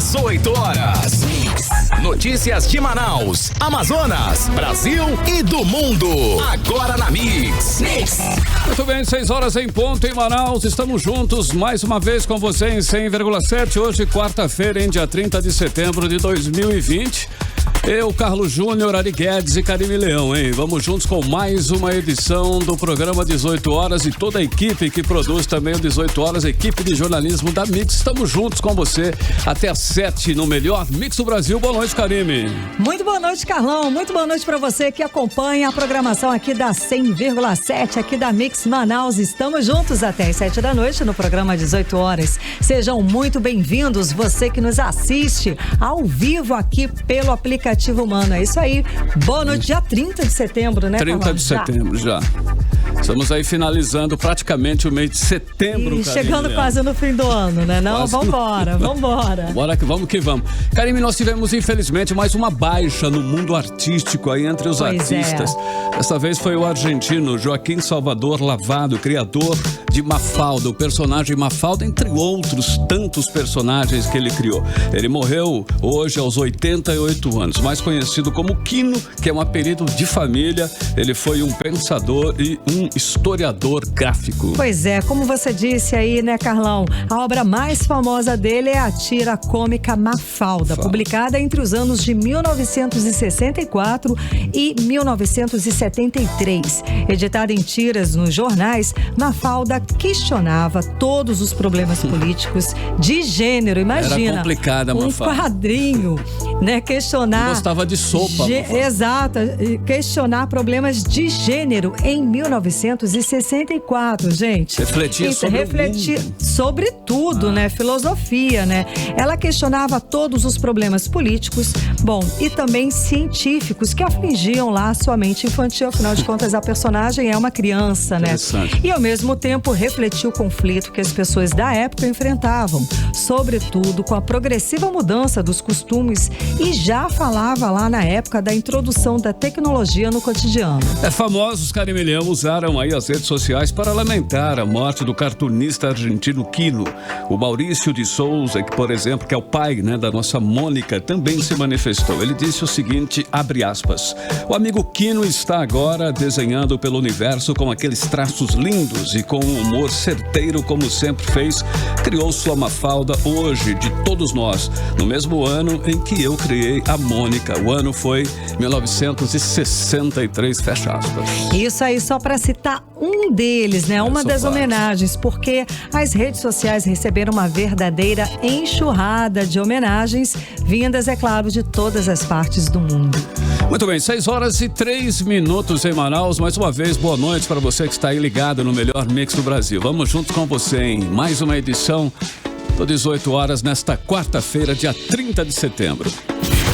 18 horas. Notícias de Manaus, Amazonas, Brasil e do mundo. Agora na Mix. Muito bem, 6 horas em ponto em Manaus. Estamos juntos mais uma vez com você em 100,7. Hoje, quarta-feira, em dia 30 de setembro de 2020. Eu, Carlos Júnior, Ari Guedes e Karime Leão, hein? Vamos juntos com mais uma edição do programa 18 horas e toda a equipe que produz também o 18 horas, a equipe de jornalismo da Mix. Estamos juntos com você até às 7 no melhor Mix do Brasil. Boa noite, Karime. Muito boa noite, Carlão. Muito boa noite para você que acompanha a programação aqui da 100,7, aqui da Mix Manaus. Estamos juntos até às 7 da noite no programa 18 horas. Sejam muito bem-vindos, você que nos assiste ao vivo aqui pelo aplicativo Humano. É isso aí. Boa noite, dia 30 de setembro, né, 30 Carlão? de setembro já. Estamos aí finalizando praticamente o mês de setembro. E chegando quase no fim do ano, né? Não, vambora. Bora que vamos. Karime, nós tivemos infelizmente mais uma baixa no mundo artístico aí entre os artistas. Dessa vez foi o argentino Joaquim Salvador Lavado, criador de Mafalda, o personagem Mafalda, entre outros tantos personagens que ele criou. Ele morreu hoje aos 88 anos, mais conhecido como Quino, que é um apelido de família. Ele foi um pensador e um historiador gráfico. Pois é, como você disse aí, né, Carlão? A obra mais famosa dele é a tira cômica Mafalda, publicada entre os anos de 1964 e 1973. Editada em tiras nos jornais, Mafalda questionava todos os problemas políticos de gênero. Imagina, era complicada, Mafalda. Um quadrinho, né, questionar... Gostava de sopa. Exato, questionar problemas de gênero em 1964, gente. Refletia sobre tudo, né? Filosofia, né? Ela questionava todos os problemas políticos, e também científicos que afligiam lá a sua mente infantil. Afinal de contas, a personagem é uma criança, né? E ao mesmo tempo refletiu o conflito que as pessoas da época enfrentavam, sobretudo com a progressiva mudança dos costumes, e já falava lá na época da introdução da tecnologia no cotidiano. Famosos Karime Leão usaram aí as redes sociais para lamentar a morte do cartunista argentino Quino. O Maurício de Souza, que, por exemplo, que é o pai, né, da nossa Mônica, também se manifestou. Ele disse o seguinte, abre aspas: o amigo Quino está agora desenhando pelo universo com aqueles traços lindos e com um humor certeiro, como sempre fez. Criou sua Mafalda hoje, de todos nós, no mesmo ano em que eu criei a Mônica. O ano foi 1963, fecha aspas. Isso aí, só para citar um deles, né? Uma das homenagens, porque as redes sociais receberam uma verdadeira enxurrada de homenagens, vindas, é claro, de todas as partes do mundo. Muito bem, 6 horas e 3 minutos em Manaus. Mais uma vez, boa noite para você que está aí ligado no melhor mix do Brasil. Vamos juntos com você em mais uma edição do 18 horas nesta quarta-feira, dia 30 de setembro.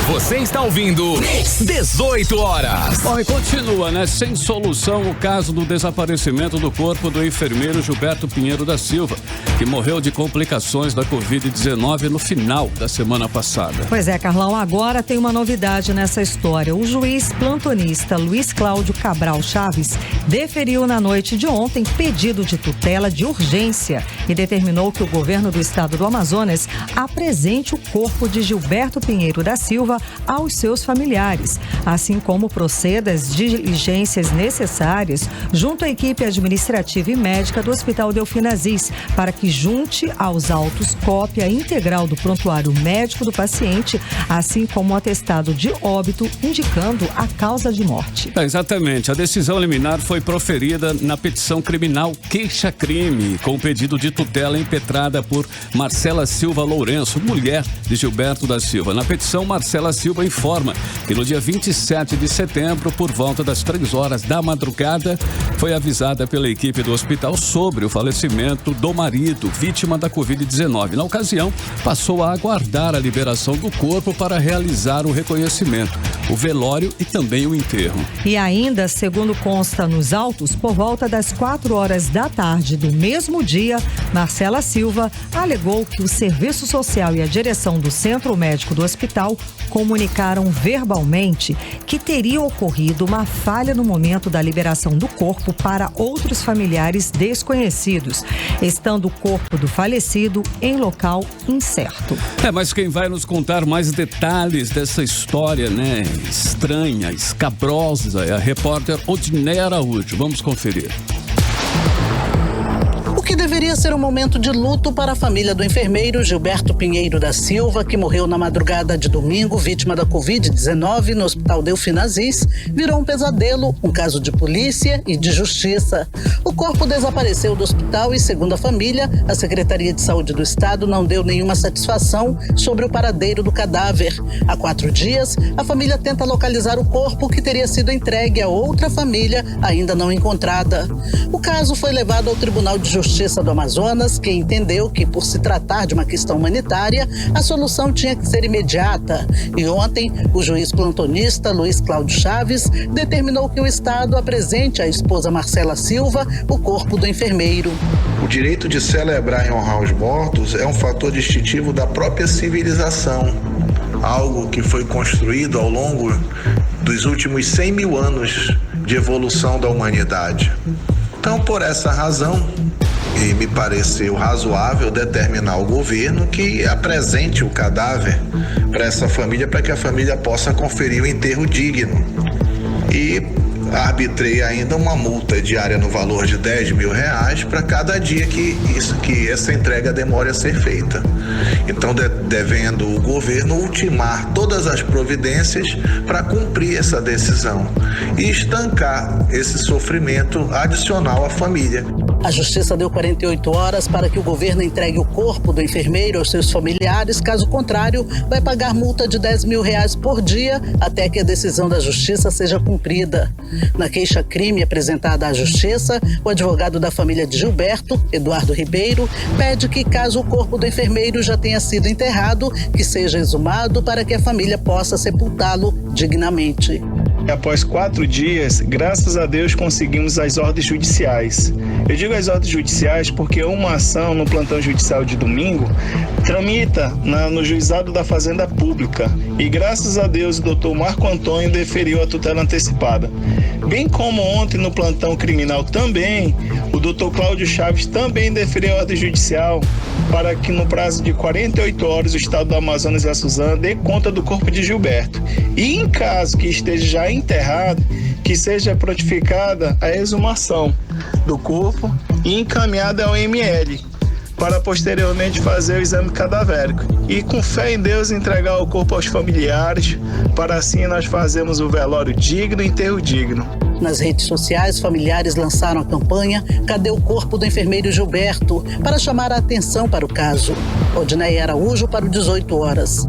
Você está ouvindo 18 horas. Bom, e continua, né? Sem solução o caso do desaparecimento do corpo do enfermeiro Gilberto Pinheiro da Silva, que morreu de complicações da Covid-19 no final da semana passada. Pois é, Carlão, agora tem uma novidade nessa história. O juiz plantonista Luiz Cláudio Cabral Chaves deferiu na noite de ontem pedido de tutela de urgência e determinou que o governo do estado do Amazonas apresente o corpo de Gilberto Pinheiro da Silva aos seus familiares, assim como proceda às diligências necessárias junto à equipe administrativa e médica do Hospital Delfina Aziz, para que junte aos autos cópia integral do prontuário médico do paciente, assim como um atestado de óbito indicando a causa de morte. Exatamente. A decisão liminar foi proferida na petição criminal queixa-crime, com o pedido de tutela impetrada por Marcela Silva Lourenço, mulher de Gilberto da Silva. Na petição, Marcela Silva informa que no dia 27 de setembro, por volta das 3 horas da madrugada, foi avisada pela equipe do hospital sobre o falecimento do marido, vítima da Covid-19. Na ocasião, passou a aguardar a liberação do corpo para realizar o reconhecimento, o velório e também o enterro. E ainda, segundo consta nos autos, por volta das 4 horas da tarde do mesmo dia, Marcela Silva alegou que o serviço social e a direção do centro médico do hospital comunicaram verbalmente que teria ocorrido uma falha no momento da liberação do corpo para outros familiares desconhecidos, estando o corpo do falecido em local incerto. Mas quem vai nos contar mais detalhes dessa história, né, estranha, escabrosa, é a repórter Odineia Araújo. Vamos conferir. O que deveria ser um momento de luto para a família do enfermeiro Gilberto Pinheiro da Silva, que morreu na madrugada de domingo, vítima da Covid-19 no Hospital Delfim Aziz, virou um pesadelo, um caso de polícia e de justiça. O corpo desapareceu do hospital e, segundo a família, a Secretaria de Saúde do Estado não deu nenhuma satisfação sobre o paradeiro do cadáver. Há 4 dias, a família tenta localizar o corpo que teria sido entregue a outra família ainda não encontrada. O caso foi levado ao Tribunal de Justiça do Amazonas, que entendeu que, por se tratar de uma questão humanitária, a solução tinha que ser imediata. E ontem, o juiz plantonista Luiz Cláudio Chaves determinou que o Estado apresente à esposa Marcela Silva o corpo do enfermeiro. O direito de celebrar e honrar os mortos é um fator distintivo da própria civilização, algo que foi construído ao longo dos últimos 100 mil anos de evolução da humanidade. Então, por essa razão, e me pareceu razoável determinar ao governo que apresente o cadáver para essa família, para que a família possa conferir o enterro digno. E arbitrei ainda uma multa diária no valor de R$10 mil para cada dia que essa entrega demore a ser feita. Então, devendo o governo ultimar todas as providências para cumprir essa decisão e estancar esse sofrimento adicional à família. A Justiça deu 48 horas para que o governo entregue o corpo do enfermeiro aos seus familiares. Caso contrário, vai pagar multa de R$10 mil por dia até que a decisão da Justiça seja cumprida. Na queixa-crime apresentada à Justiça, o advogado da família de Gilberto, Eduardo Ribeiro, pede que, caso o corpo do enfermeiro já tenha sido enterrado, que seja exumado para que a família possa sepultá-lo dignamente. Após 4 dias, graças a Deus, conseguimos as ordens judiciais. Eu digo as ordens judiciais porque uma ação no plantão judicial de domingo tramita no juizado da Fazenda Pública. E graças a Deus o doutor Marco Antônio deferiu a tutela antecipada. Bem como ontem no plantão criminal também, o doutor Cláudio Chaves também deferiu a ordem judicial para que no prazo de 48 horas o Estado do Amazonas e a Suzana dê conta do corpo de Gilberto. E em caso que esteja já enterrado, que seja prontificada a exumação do corpo e encaminhada ao ML para posteriormente fazer o exame cadavérico e, com fé em Deus, entregar o corpo aos familiares, para assim nós fazermos o velório digno e enterro digno. Nas redes sociais, familiares lançaram a campanha Cadê o Corpo do Enfermeiro Gilberto? Para chamar a atenção para o caso. Odineia Araújo para o 18 horas.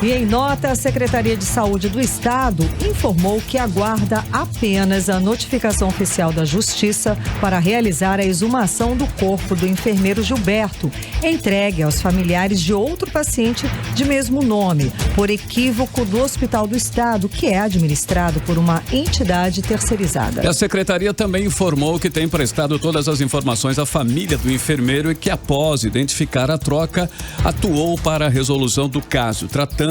E em nota, a Secretaria de Saúde do Estado informou que aguarda apenas a notificação oficial da Justiça para realizar a exumação do corpo do enfermeiro Gilberto, entregue aos familiares de outro paciente de mesmo nome, por equívoco do Hospital do Estado, que é administrado por uma entidade terceirizada. A Secretaria também informou que tem prestado todas as informações à família do enfermeiro e que, após identificar a troca, atuou para a resolução do caso, tratando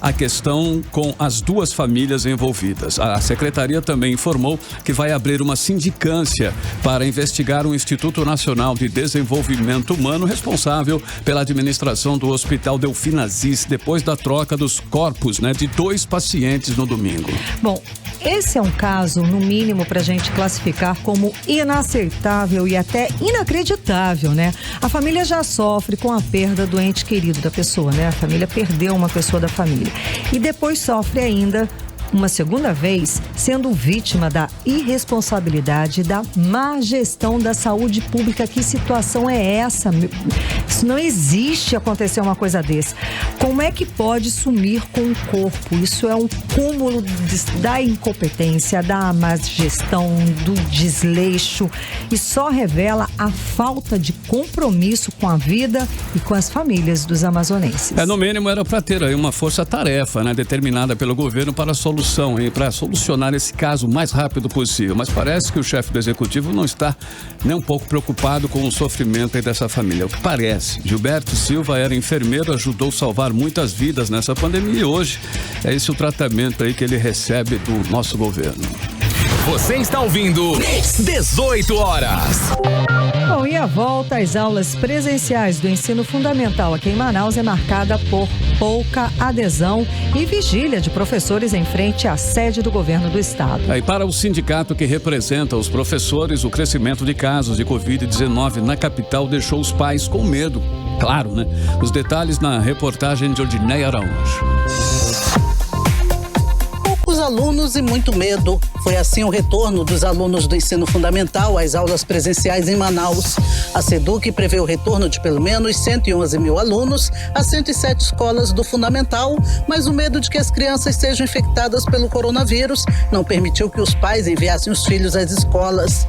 a questão com as 2 famílias envolvidas. A Secretaria também informou que vai abrir uma sindicância para investigar o Instituto Nacional de Desenvolvimento Humano responsável pela administração do Hospital Delfim Aziz depois da troca dos corpos, de 2 pacientes no domingo. Bom, esse é um caso, no mínimo, para a gente classificar como inaceitável e até inacreditável, A família já sofre com a perda do ente querido da pessoa, A família perdeu uma pessoa da família. E depois sofre ainda uma segunda vez, sendo vítima da irresponsabilidade, da má gestão da saúde pública. Que situação é essa? Isso não existe acontecer uma coisa dessa. Como é que pode sumir com o corpo? Isso é um cúmulo da incompetência, da má gestão, do desleixo, e só revela a falta de compromisso com a vida e com as famílias dos amazonenses. No mínimo era para ter aí uma força-tarefa, determinada pelo governo para solucionar solução, para solucionar esse caso o mais rápido possível. Mas parece que o chefe do executivo não está nem um pouco preocupado com o sofrimento aí dessa família. O que parece, Gilberto Silva era enfermeiro, ajudou a salvar muitas vidas nessa pandemia e hoje é esse o tratamento aí que ele recebe do nosso governo. Você está ouvindo 18 horas. Bom, e a volta às aulas presenciais do ensino fundamental aqui em Manaus é marcada por pouca adesão e vigília de professores em frente à sede do governo do estado. E para o sindicato que representa os professores, o crescimento de casos de Covid-19 na capital deixou os pais com medo. Claro, né? Os detalhes na reportagem de Odinei Araújo. Poucos alunos e muito medo. Foi assim o retorno dos alunos do ensino fundamental às aulas presenciais em Manaus. A SEDUC prevê o retorno de pelo menos 111 mil alunos a 107 escolas do fundamental, mas o medo de que as crianças sejam infectadas pelo coronavírus não permitiu que os pais enviassem os filhos às escolas.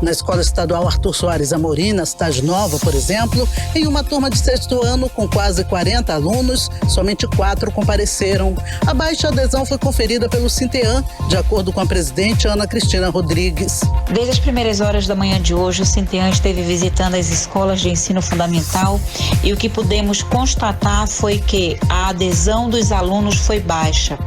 Na Escola Estadual Arthur Soares Amorim, na Cidade Nova, por exemplo, em uma turma de 6º ano com quase 40 alunos, somente 4 compareceram. A baixa adesão foi conferida pelo Sinteam, de acordo com a presidente Ana Cristina Rodrigues. Desde as primeiras horas da manhã de hoje, o Sinteam esteve visitando as escolas de ensino fundamental e o que pudemos constatar foi que a adesão dos alunos foi baixa,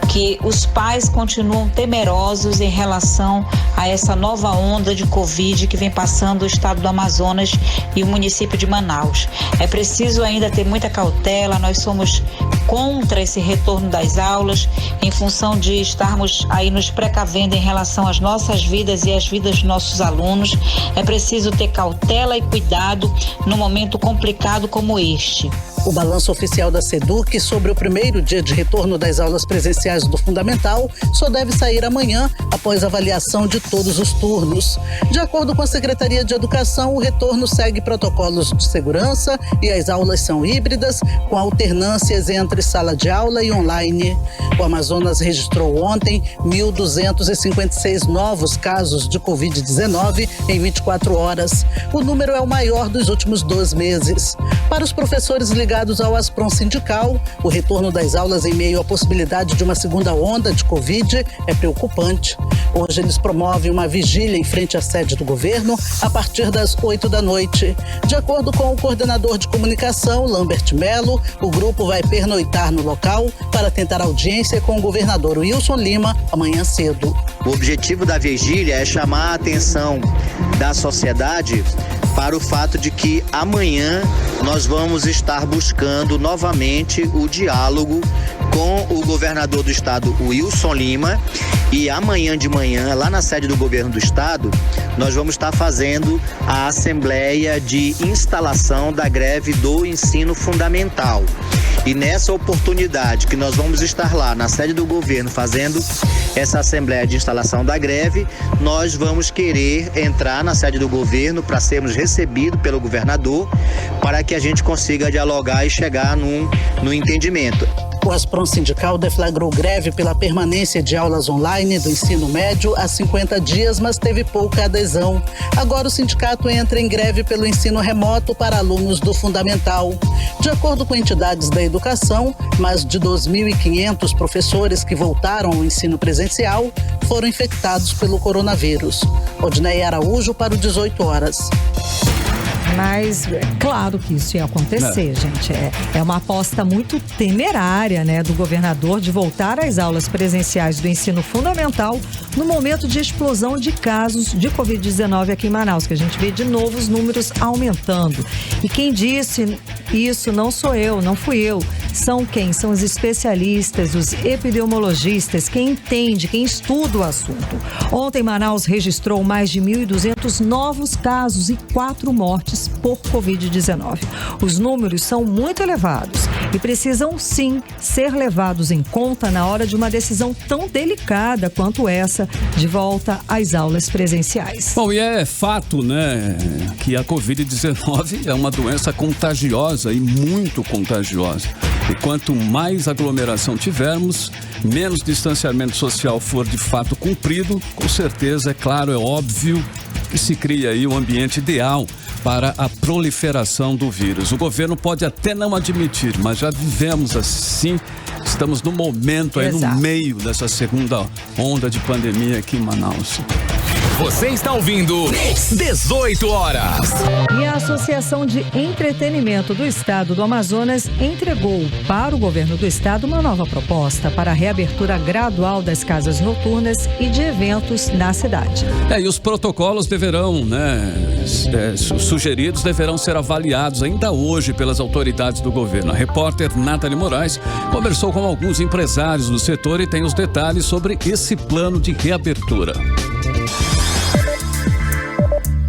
que os pais continuam temerosos em relação a essa nova onda de Covid que vem passando o estado do Amazonas e o município de Manaus. É preciso ainda ter muita cautela, nós somos contra esse retorno das aulas, em função de estarmos aí nos precavendo em relação às nossas vidas e às vidas dos nossos alunos. É preciso ter cautela e cuidado num momento complicado como este. O balanço oficial da SEDUC sobre o primeiro dia de retorno das aulas presenciais do Fundamental só deve sair amanhã, após a avaliação de todos os turnos. De acordo com a Secretaria de Educação, o retorno segue protocolos de segurança e as aulas são híbridas, com alternâncias entre sala de aula e online. O Amazonas registrou ontem 1.256 novos casos de Covid-19 em 24 horas. O número é o maior dos últimos 12 meses. Para os professores ligados ao Asprom Sindical, o retorno das aulas em meio à possibilidade de uma segunda onda de Covid é preocupante. Hoje eles promovem uma vigília em frente à sede do governo a partir das 8 da noite. De acordo com o coordenador de comunicação, Lambert Melo, o grupo vai pernoitar no local para tentar audiência com o governador Wilson Lima amanhã cedo. O objetivo da vigília é chamar a atenção da sociedade para o fato de que amanhã nós vamos estar buscando novamente o diálogo com o governador do estado, Wilson Lima, e amanhã de manhã, lá na sede do governo do estado, nós vamos estar fazendo a assembleia de instalação da greve do ensino fundamental. E nessa oportunidade que nós vamos estar lá na sede do governo fazendo essa assembleia de instalação da greve, nós vamos querer entrar na sede do governo para sermos recebidos pelo governador, para que a gente consiga dialogar e chegar no entendimento. O Asprom Sindical deflagrou greve pela permanência de aulas online do ensino médio há 50 dias, mas teve pouca adesão. Agora o sindicato entra em greve pelo ensino remoto para alunos do fundamental. De acordo com entidades da educação, mais de 2.500 professores que voltaram ao ensino presencial foram infectados pelo coronavírus. Odinei Araújo para o 18 horas. Mas claro que isso ia acontecer, gente. É uma aposta muito temerária, né, do governador de voltar às aulas presenciais do ensino fundamental no momento de explosão de casos de Covid-19 aqui em Manaus, que a gente vê de novo os números aumentando. E quem disse isso não sou eu, não fui eu. São quem? São os especialistas, os epidemiologistas, quem entende, quem estuda o assunto. Ontem, Manaus registrou mais de 1.200 novos casos e 4 mortes por Covid-19. Os números são muito elevados e precisam, sim, ser levados em conta na hora de uma decisão tão delicada quanto essa de volta às aulas presenciais. Bom, e é fato, né, que a Covid-19 é uma doença contagiosa e muito contagiosa. E quanto mais aglomeração tivermos, menos distanciamento social for de fato cumprido, com certeza, é claro, é óbvio que se cria aí um ambiente ideal para a proliferação do vírus. O governo pode até não admitir, mas já vivemos assim. Estamos no momento aí, no meio dessa segunda onda de pandemia aqui em Manaus. Você está ouvindo 18 horas. E a Associação de Entretenimento do Estado do Amazonas entregou para o governo do estado uma nova proposta para a reabertura gradual das casas noturnas e de eventos na cidade. E os protocolos deverão, sugeridos deverão ser avaliados ainda hoje pelas autoridades do governo. A repórter Nathalie Moraes conversou com alguns empresários do setor e tem os detalhes sobre esse plano de reabertura.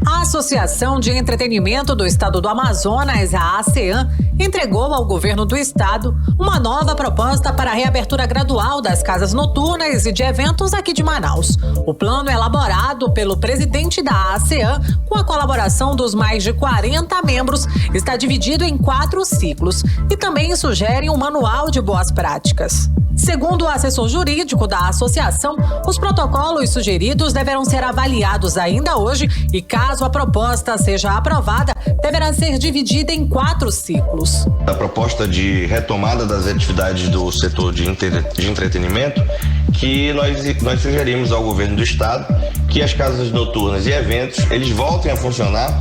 A Associação de Entretenimento do Estado do Amazonas, a ASEAN, entregou ao governo do estado uma nova proposta para a reabertura gradual das casas noturnas e de eventos aqui de Manaus. O plano, elaborado pelo presidente da ASEAN, com a colaboração dos mais de 40 membros, está dividido em 4 ciclos e também sugere um manual de boas práticas. Segundo o assessor jurídico da associação, os protocolos sugeridos deverão ser avaliados ainda hoje e, caso a proposta seja aprovada, deverá ser dividida em 4 ciclos. A proposta de retomada das atividades do setor de entretenimento, que nós sugerimos ao governo do estado que as casas noturnas e eventos, eles voltem a funcionar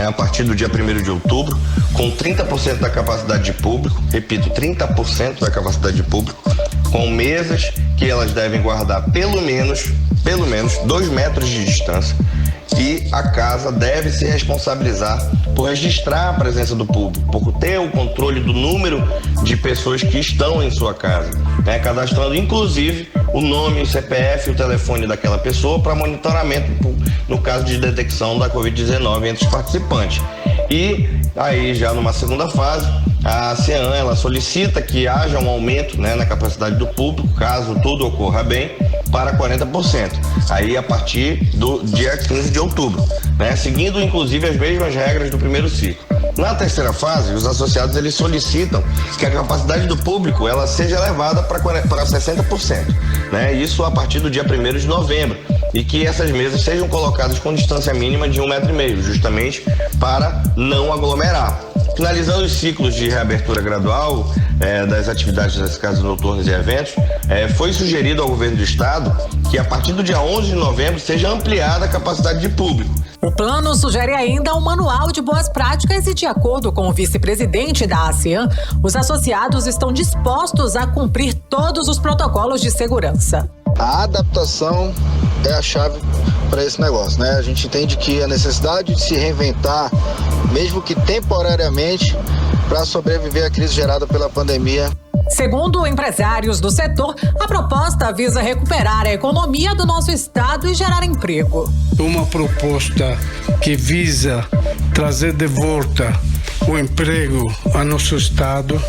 a partir do dia 1º de outubro, com 30% da capacidade de público, repito, 30% da capacidade de público, com mesas que elas devem guardar pelo menos 2 metros de distância, e a casa deve se responsabilizar por registrar a presença do público, por ter o controle do número de pessoas que estão em sua casa, cadastrando inclusive o nome, o CPF e o telefone daquela pessoa para monitoramento no caso de detecção da Covid-19 entre os participantes. E aí, já numa segunda fase, a ASEAN, ela solicita que haja um aumento na capacidade do público, caso tudo ocorra bem, para 40%. Aí a partir do dia 15 de outubro, seguindo inclusive as mesmas regras do primeiro ciclo. Na terceira fase, os associados eles solicitam que a capacidade do público ela seja elevada para 60%, isso a partir do dia 1º de novembro, e que essas mesas sejam colocadas com distância mínima de 1,5 m, justamente para não aglomerar. Finalizando os ciclos de reabertura gradual das atividades das casas noturnas e eventos, foi sugerido ao governo do estado que a partir do dia 11 de novembro seja ampliada a capacidade de público. O plano sugere ainda um manual de boas práticas e, de acordo com o vice-presidente da ASEAN, os associados estão dispostos a cumprir todos os protocolos de segurança. A adaptação é a chave para esse negócio, A gente entende que a necessidade de se reinventar, mesmo que temporariamente, para sobreviver à crise gerada pela pandemia. Segundo empresários do setor, a proposta visa recuperar a economia do nosso estado e gerar emprego. Uma proposta que visa trazer de volta o emprego ao nosso estado,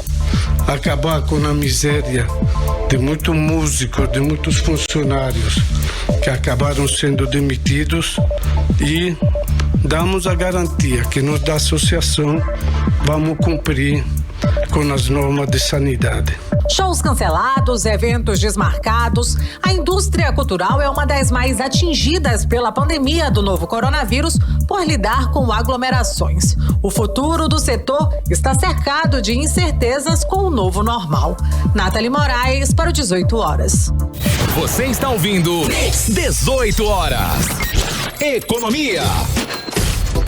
acabar com a miséria de muitos músicos, de muitos funcionários que acabaram sendo demitidos, e damos a garantia que nós da associação vamos cumprir com as normas de sanidade. Shows cancelados, eventos desmarcados, a indústria cultural é uma das mais atingidas pela pandemia do novo coronavírus por lidar com aglomerações. O futuro do setor está cercado de incertezas com o novo normal. Nathalie Moraes para o 18 horas. Você está ouvindo 18 horas. Economia.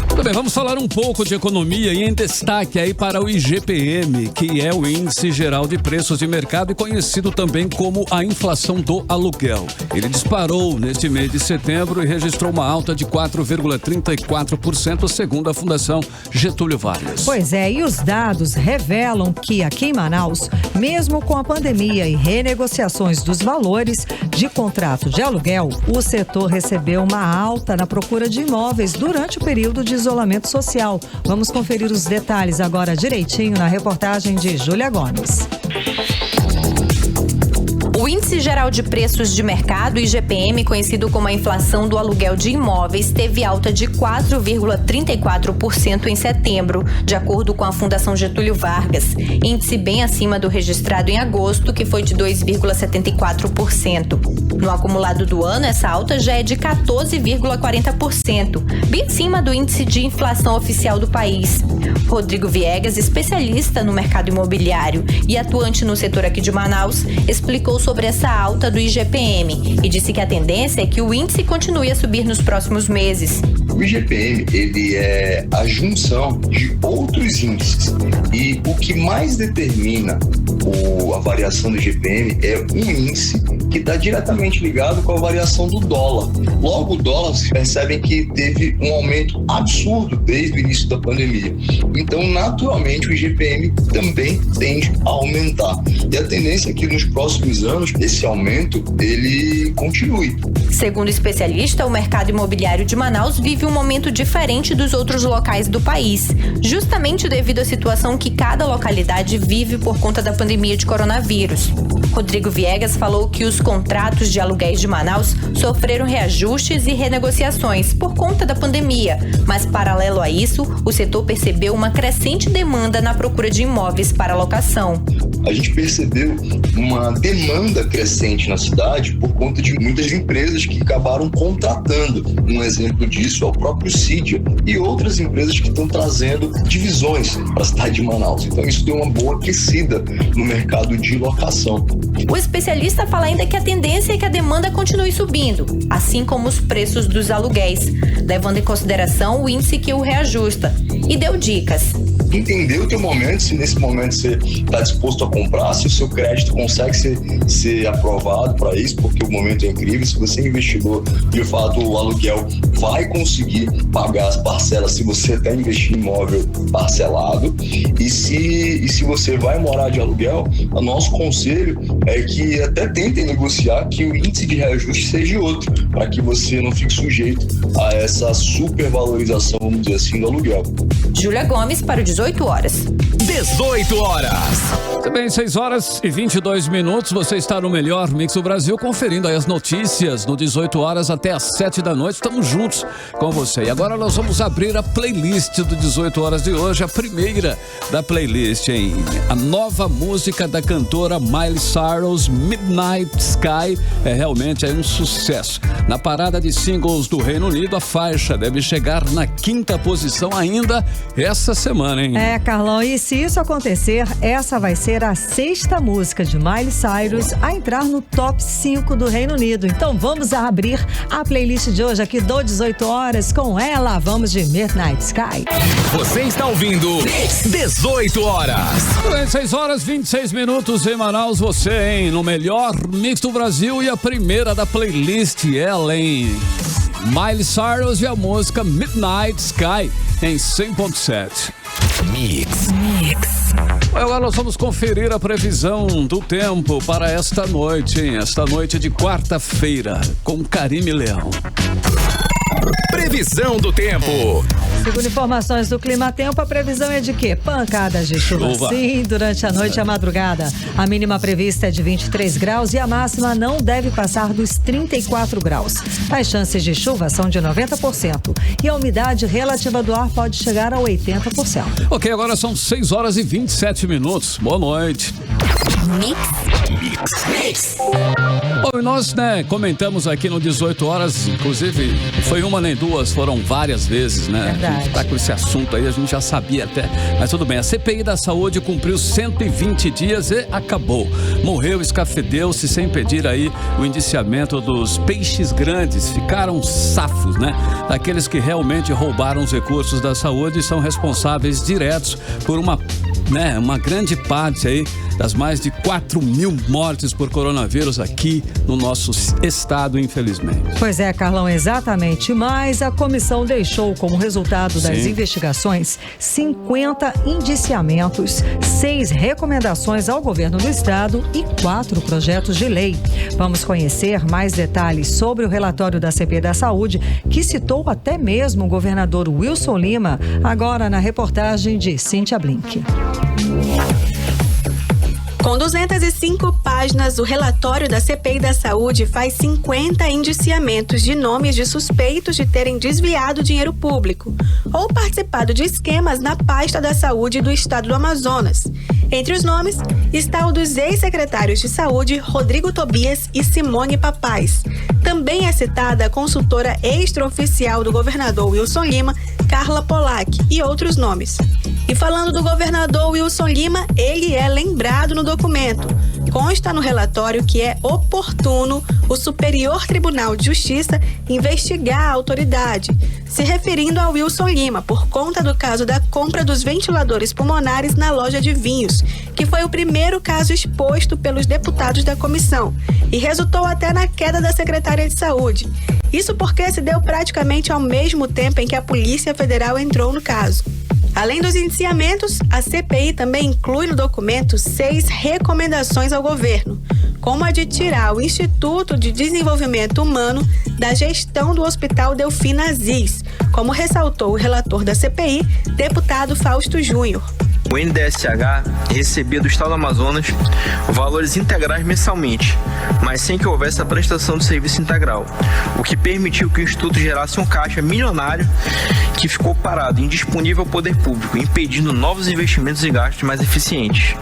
Tudo bem, vamos falar um pouco de economia e em destaque aí para o IGPM, que é o Índice Geral de Preços de Mercado e conhecido também como a inflação do aluguel. Ele disparou neste mês de setembro e registrou uma alta de 4,34%, segundo a Fundação Getúlio Vargas. Pois é, e os dados revelam que aqui em Manaus, mesmo com a pandemia e renegociações dos valores de contrato de aluguel, o setor recebeu uma alta na procura de imóveis durante o período de isolamento social. Vamos conferir os detalhes agora direitinho na reportagem de Júlia Gomes. O O Índice Geral de Preços de Mercado, IGPM, conhecido como a inflação do aluguel de imóveis, teve alta de 4,34% em setembro, de acordo com a Fundação Getúlio Vargas, índice bem acima do registrado em agosto, que foi de 2,74%. No acumulado do ano, essa alta já é de 14,40%, bem acima do índice de inflação oficial do país. Rodrigo Viegas, especialista no mercado imobiliário e atuante no setor aqui de Manaus, explicou sobre essa alta do IGPM e disse que a tendência é que o índice continue a subir nos próximos meses. O IGPM, ele é a junção de outros índices e o que mais determina a variação do IGPM é um índice que está diretamente ligado com a variação do dólar. Logo, o dólar, vocês percebem que teve um aumento absurdo desde o início da pandemia. Então, naturalmente, o IGPM também tende a aumentar. E a tendência é que nos próximos anos, esse aumento, ele continue. Segundo o especialista, o mercado imobiliário de Manaus vive um momento diferente dos outros locais do país, justamente devido à situação que cada localidade vive por conta da pandemia de coronavírus. Rodrigo Viegas falou que os contratos de aluguéis de Manaus sofreram reajustes e renegociações por conta da pandemia, mas paralelo a isso, o setor percebeu uma crescente demanda na procura de imóveis para locação. A gente percebeu uma demanda crescente na cidade por conta de muitas empresas que acabaram contratando. Um exemplo disso é o próprio Cydia e outras empresas que estão trazendo divisões para a cidade de Manaus. Então isso deu uma boa aquecida no mercado de locação. O especialista fala ainda que a tendência é que a demanda continue subindo, assim como os preços dos aluguéis, levando em consideração o índice que o reajusta. E deu dicas. Entender o teu momento, se nesse momento você está disposto a comprar, se o seu crédito consegue ser aprovado para isso, porque o momento é incrível. Se você é investidor, de fato o aluguel vai conseguir pagar as parcelas se você até investir em imóvel parcelado. E se você vai morar de aluguel, o nosso conselho é que até tentem negociar que o índice de reajuste seja outro, para que você não fique sujeito a essa supervalorização, vamos dizer assim, do aluguel. Júlia Gomes para o 18 horas. 18 horas. Muito bem, 6 horas e 22 minutos. Você está no melhor Mix do Brasil, conferindo aí as notícias no 18 horas até as 7 da noite. Estamos juntos com você. E agora nós vamos abrir a playlist do 18 horas de hoje, a primeira da playlist, hein? A nova música da cantora Miley Cyrus, Midnight Sky, é realmente um sucesso. Na parada de singles do Reino Unido, a faixa deve chegar na 5ª posição ainda essa semana, hein? Carlão, e se isso acontecer, essa vai ser a 6ª música de Miley Cyrus a entrar no top 5 do Reino Unido. Então vamos abrir a playlist de hoje aqui do 18 horas com ela. Vamos de Midnight Sky. Você está ouvindo 18 horas. 6 horas 26 minutos em Manaus, você, hein? No melhor Mix do Brasil e a primeira da playlist, ela, hein? Miley Cyrus e a música Midnight Sky em 100.7. Mix. Agora nós vamos conferir a previsão do tempo para esta noite, hein? Esta noite de quarta-feira, com Karime Leão. Previsão do tempo. Segundo informações do Clima Tempo, a previsão é de quê? Pancadas de chuva, sim, durante a noite e a madrugada. A mínima prevista é de 23 graus e a máxima não deve passar dos 34 graus. As chances de chuva são de 90% e a umidade relativa do ar pode chegar a 80%. Ok, agora são 6 horas e 27 minutos. Boa noite. Mix. Bom, nós, comentamos aqui no 18 horas, inclusive, foi uma nem duas, foram várias vezes, né? Verdade. A gente tá com esse assunto aí, a gente já sabia até, mas tudo bem. A CPI da Saúde cumpriu 120 dias e acabou. Morreu, escafedeu-se sem pedir aí o indiciamento dos peixes grandes. Ficaram safos, né? Daqueles que realmente roubaram os recursos da saúde e são responsáveis diretos por uma grande parte aí das mais de 4.000 mortes por coronavírus aqui no nosso estado, infelizmente. Pois é, Carlão, exatamente. Mas a comissão deixou como resultado das investigações 50 indiciamentos, 6 recomendações ao governo do estado e 4 projetos de lei. Vamos conhecer mais detalhes sobre o relatório da CPI da Saúde, que citou até mesmo o governador Wilson Lima, agora na reportagem de Cíntia Blink. Com Com 205 páginas, o relatório da CPI da Saúde faz 50 indiciamentos de nomes de suspeitos de terem desviado dinheiro público ou participado de esquemas na pasta da saúde do estado do Amazonas. Entre os nomes está o dos ex-secretários de saúde Rodrigo Tobias e Simone Papais. Também é citada a consultora extraoficial do governador Wilson Lima, Carla Polack, e outros nomes. E falando do governador Wilson Lima, ele é lembrado no documento. Consta no relatório que é oportuno o Superior Tribunal de Justiça investigar a autoridade, se referindo ao Wilson Lima, por conta do caso da compra dos ventiladores pulmonares na loja de vinhos, que foi o primeiro caso exposto pelos deputados da comissão e resultou até na queda da secretária de Saúde. Isso porque se deu praticamente ao mesmo tempo em que a Polícia Federal entrou no caso. Além dos indiciamentos, a CPI também inclui no documento 6 recomendações ao governo, como a de tirar o Instituto de Desenvolvimento Humano da gestão do Hospital Delfim Aziz, como ressaltou o relator da CPI, deputado Fausto Júnior. O NDSH recebia do Estado do Amazonas valores integrais mensalmente, mas sem que houvesse a prestação de serviço integral, o que permitiu que o Instituto gerasse um caixa milionário que ficou parado, indisponível ao poder público, impedindo novos investimentos e gastos mais eficientes.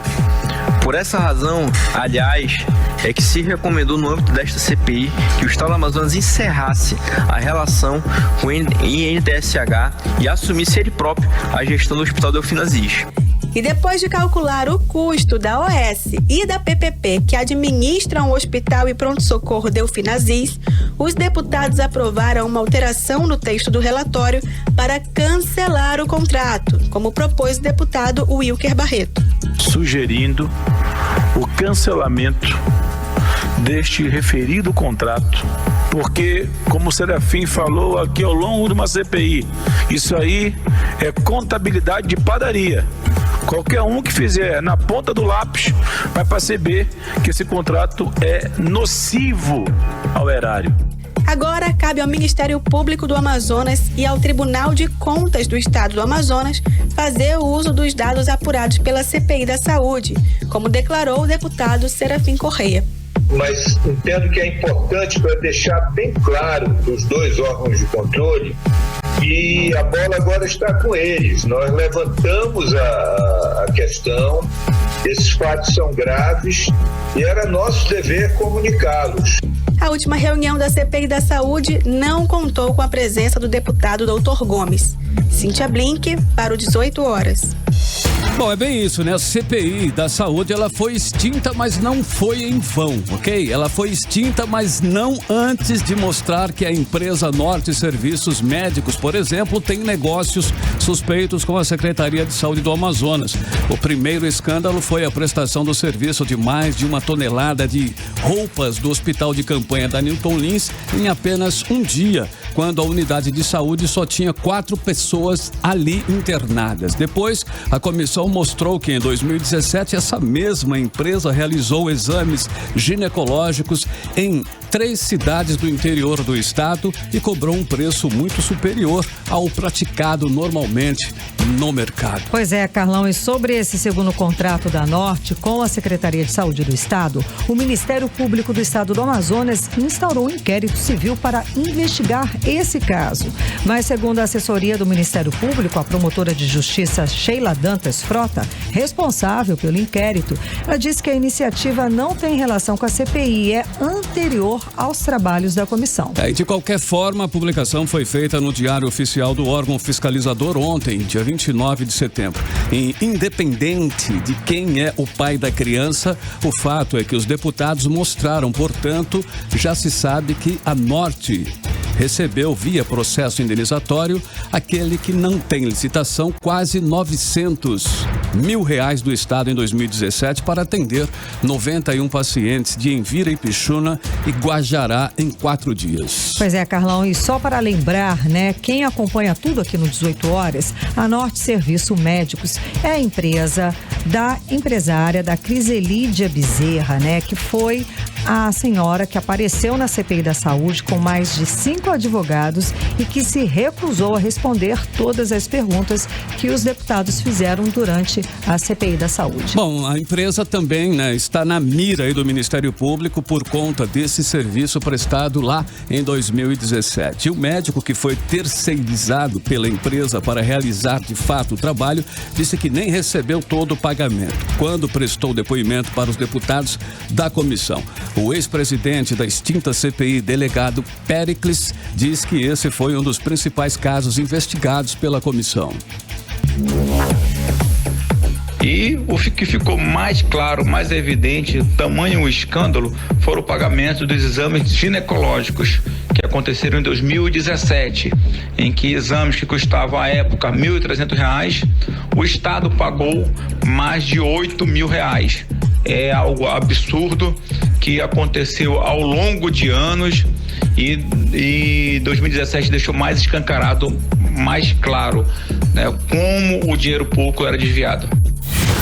Por essa razão, aliás, é que se recomendou no âmbito desta CPI que o Estado do Amazonas encerrasse a relação com o NDSH e assumisse ele próprio a gestão do Hospital Delfim Aziz. E depois de calcular o custo da OS e da PPP que administram o Hospital e Pronto-Socorro Delfim Aziz, os deputados aprovaram uma alteração no texto do relatório para cancelar o contrato, como propôs o deputado Wilker Barreto. Sugerindo o cancelamento deste referido contrato, porque, como o Serafim falou aqui ao longo de uma CPI, isso aí é contabilidade de padaria. Qualquer um que fizer na ponta do lápis vai perceber que esse contrato é nocivo ao erário. Agora, cabe ao Ministério Público do Amazonas e ao Tribunal de Contas do Estado do Amazonas fazer o uso dos dados apurados pela CPI da Saúde, como declarou o deputado Serafim Correia. Mas entendo que é importante para deixar bem claro para os dois órgãos de controle que a bola agora está com eles. Nós levantamos a questão, esses fatos são graves e era nosso dever comunicá-los. A última reunião da CPI da Saúde não contou com a presença do deputado Dr. Gomes. Cíntia Blink, para o 18 horas. Bom, é bem isso, né? A CPI da Saúde, ela foi extinta, mas não foi em vão, ok? Ela foi extinta, mas não antes de mostrar que a empresa Norte Serviços Médicos, por exemplo, tem negócios suspeitos com a Secretaria de Saúde do Amazonas. O primeiro escândalo foi a prestação do serviço de mais de 1 tonelada de roupas do Hospital de Campanha da Newton Lins em apenas um dia, quando a unidade de saúde só tinha 4 pessoas ali internadas. Depois, a comissão mostrou que em 2017 essa mesma empresa realizou exames ginecológicos em 3 cidades do interior do estado e cobrou um preço muito superior ao praticado normalmente no mercado. Pois é, Carlão, e sobre esse segundo contrato da Norte com a Secretaria de Saúde do Estado, o Ministério Público do Estado do Amazonas instaurou um inquérito civil para investigar esse caso. Mas, segundo a assessoria do Ministério Público, a promotora de justiça Sheila Dantas Frota, responsável pelo inquérito, ela disse que a iniciativa não tem relação com a CPI, é anterior aos trabalhos da comissão. De qualquer forma, a publicação foi feita no Diário Oficial do órgão fiscalizador ontem, dia 29 de setembro. E independente de quem é o pai da criança, o fato é que os deputados mostraram, portanto, já se sabe que a Norte recebeu via processo indenizatório aquele que não tem licitação quase R$900 mil do Estado em 2017 para atender 91 pacientes de Envira e Pixuna e Guajará em 4 dias. Pois é, Carlão, e só para lembrar, né, quem acompanha tudo aqui no 18 horas, a Norte Serviço Médicos é a empresa da empresária da Criselídia Bezerra, né, que foi a senhora que apareceu na CPI da Saúde com mais de 5 advogados e que se recusou a responder todas as perguntas que os deputados fizeram durante a CPI da Saúde. Bom, a empresa também, está na mira aí do Ministério Público por conta desse serviço prestado lá em 2017. E o médico que foi terceirizado pela empresa para realizar de fato o trabalho disse que nem recebeu todo o pagamento quando prestou depoimento para os deputados da comissão. O ex-presidente da extinta CPI, delegado Péricles, diz que esse foi um dos principais casos investigados pela comissão. E o que ficou mais claro, mais evidente, tamanho escândalo, foram o pagamento dos exames ginecológicos que aconteceram em 2017, em que exames que custavam à época R$ 1.300, o Estado pagou mais de R$ 8.000. É algo absurdo que aconteceu ao longo de anos e 2017 deixou mais escancarado, mais claro, como o dinheiro público era desviado.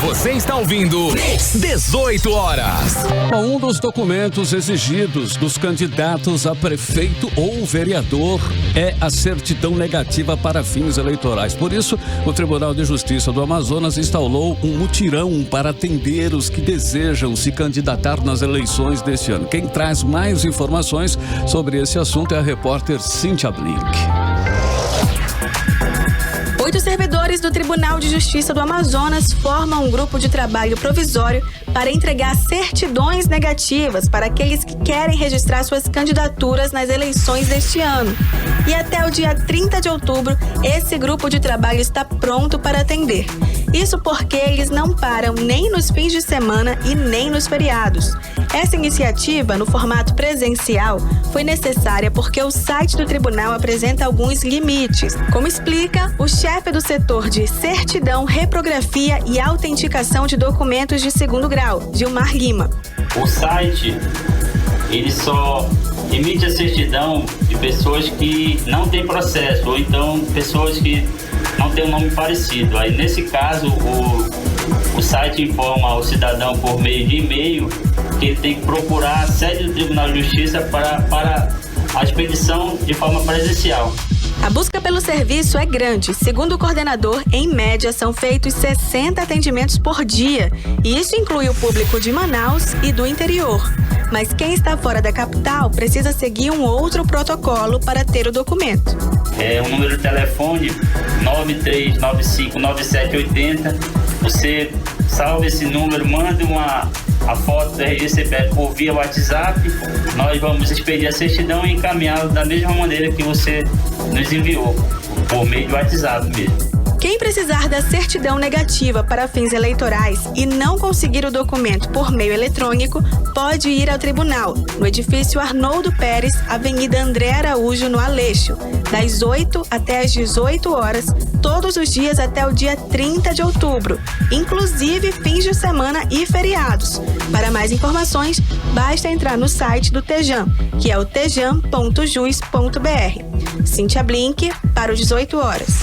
Você está ouvindo 18 horas. Um dos documentos exigidos dos candidatos a prefeito ou vereador é a certidão negativa para fins eleitorais. Por isso, o Tribunal de Justiça do Amazonas instalou um mutirão para atender os que desejam se candidatar nas eleições deste ano. Quem traz mais informações sobre esse assunto é a repórter Cíntia Blink. 8 servidores do Tribunal de Justiça do Amazonas formam um grupo de trabalho provisório para entregar certidões negativas para aqueles que querem registrar suas candidaturas nas eleições deste ano. E até o dia 30 de outubro, esse grupo de trabalho está pronto para atender. Isso porque eles não param nem nos fins de semana e nem nos feriados. Essa iniciativa, no formato presencial, foi necessária porque o site do tribunal apresenta alguns limites, como explica o chefe do setor de certidão, reprografia e autenticação de documentos de segundo grau, Gilmar Lima. O site, ele só emite a certidão de pessoas que não têm processo, ou então pessoas que não têm um nome parecido. Aí, nesse caso, o site informa ao cidadão por meio de e-mail que ele tem que procurar a sede do Tribunal de Justiça para a expedição de forma presencial. A busca pelo serviço é grande. Segundo o coordenador, em média são feitos 60 atendimentos por dia. E isso inclui o público de Manaus e do interior. Mas quem está fora da capital precisa seguir um outro protocolo para ter o documento. É um número de telefone 93959780. Você salva esse número, manda a foto do RG-CPF por via WhatsApp. Nós vamos expedir a certidão e encaminhá-la da mesma maneira que você nos enviou, por meio de WhatsApp mesmo. Quem precisar da certidão negativa para fins eleitorais e não conseguir o documento por meio eletrônico, pode ir ao tribunal, no edifício Arnoldo Pérez, Avenida André Araújo, no Aleixo, das 8 até as 18 horas, todos os dias até o dia 30 de outubro, inclusive fins de semana e feriados. Para mais informações, basta entrar no site do TEJAM, que é o tejam.jus.br. Cíntia Blink, para o 18 horas.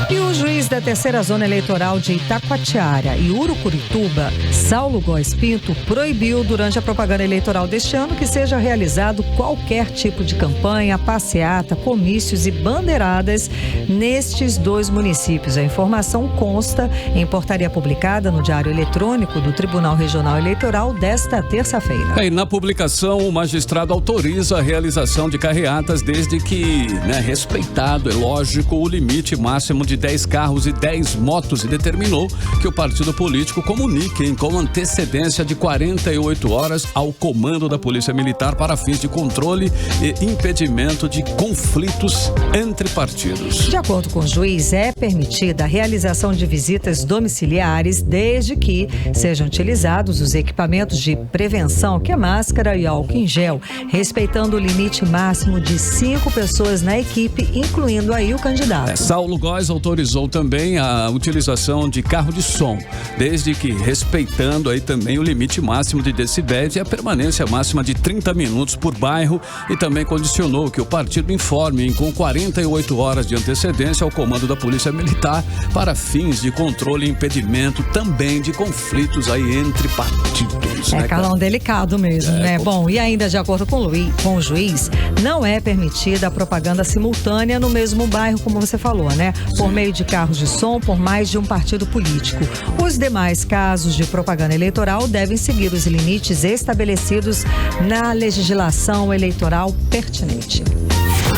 E o juiz da terceira zona eleitoral de Itacoatiara e Urucurituba, Saulo Góes Pinto, proibiu durante a propaganda eleitoral deste ano que seja realizado qualquer tipo de campanha, passeata, comícios e bandeiradas nestes dois municípios. A informação consta em portaria publicada no Diário Eletrônico do Tribunal Regional Eleitoral desta terça-feira. E na publicação, o magistrado autoriza a realização de carreatas desde que, respeitado, é lógico, o limite máximo de 10 carros e 10 motos e determinou que o partido político comunique com antecedência de 48 horas ao comando da Polícia Militar para fins de controle e impedimento de conflitos entre partidos. De acordo com o juiz, é permitida a realização de visitas domiciliares desde que sejam utilizados os equipamentos de prevenção, que é máscara e álcool em gel, respeitando o limite máximo de 5 pessoas na equipe, incluindo aí o candidato. Saulo Góes autorizou também a utilização de carro de som, desde que respeitando aí também o limite máximo de decibéis e a permanência máxima de 30 minutos por bairro, e também condicionou que o partido informe com 48 horas de antecedência ao comando da Polícia Militar para fins de controle e impedimento também de conflitos aí entre partidos. juiz. É, Carlão, delicado mesmo, né? Bom, e ainda de acordo com o juiz, não é permitida a propaganda simultânea no mesmo bairro, como você falou, né? Por meio de carros de som, por mais de um partido político. Os demais casos de propaganda eleitoral devem seguir os limites estabelecidos na legislação eleitoral pertinente.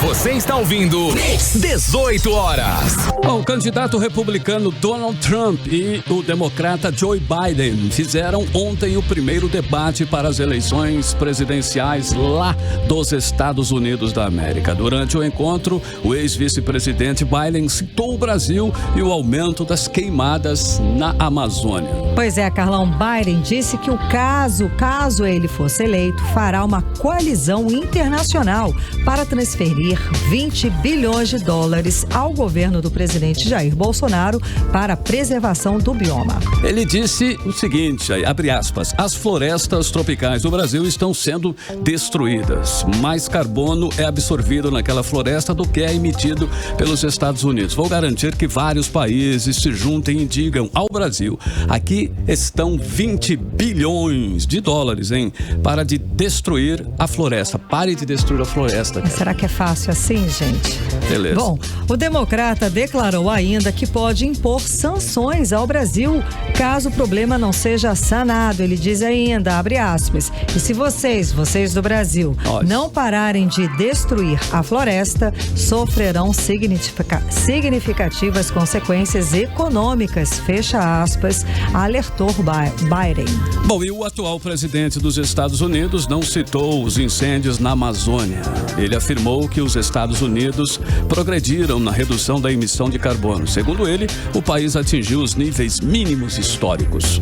Você está ouvindo 18 horas. O candidato republicano Donald Trump e o democrata Joe Biden fizeram ontem o primeiro debate para as eleições presidenciais lá dos Estados Unidos da América. Durante o encontro, o ex-vice-presidente Biden citou o Brasil e o aumento das queimadas na Amazônia. Pois é, Carlão, Biden disse que caso ele fosse eleito, fará uma coalizão internacional para transferir 20 bilhões de dólares ao governo do presidente Jair Bolsonaro para a preservação do bioma. Ele disse o seguinte, abre aspas, as florestas tropicais do Brasil estão sendo destruídas. Mais carbono é absorvido naquela floresta do que é emitido pelos Estados Unidos. Vou garantir que vários países se juntem e digam ao Brasil, aqui estão 20 bilhões de dólares, para de destruir a floresta. Pare de destruir a floresta. Mas será que é fácil assim, gente? Beleza. Bom, o democrata declarou ainda que pode impor sanções ao Brasil caso o problema não seja sanado. Ele diz ainda, abre aspas, e se vocês do Brasil, não pararem de destruir a floresta, sofrerão significativas consequências econômicas, fecha aspas, alertou Biden. Bom, e o atual presidente dos Estados Unidos não citou os incêndios na Amazônia. Ele afirmou que os Estados Unidos progrediram na redução da emissão de carbono. Segundo ele, o país atingiu os níveis mínimos históricos.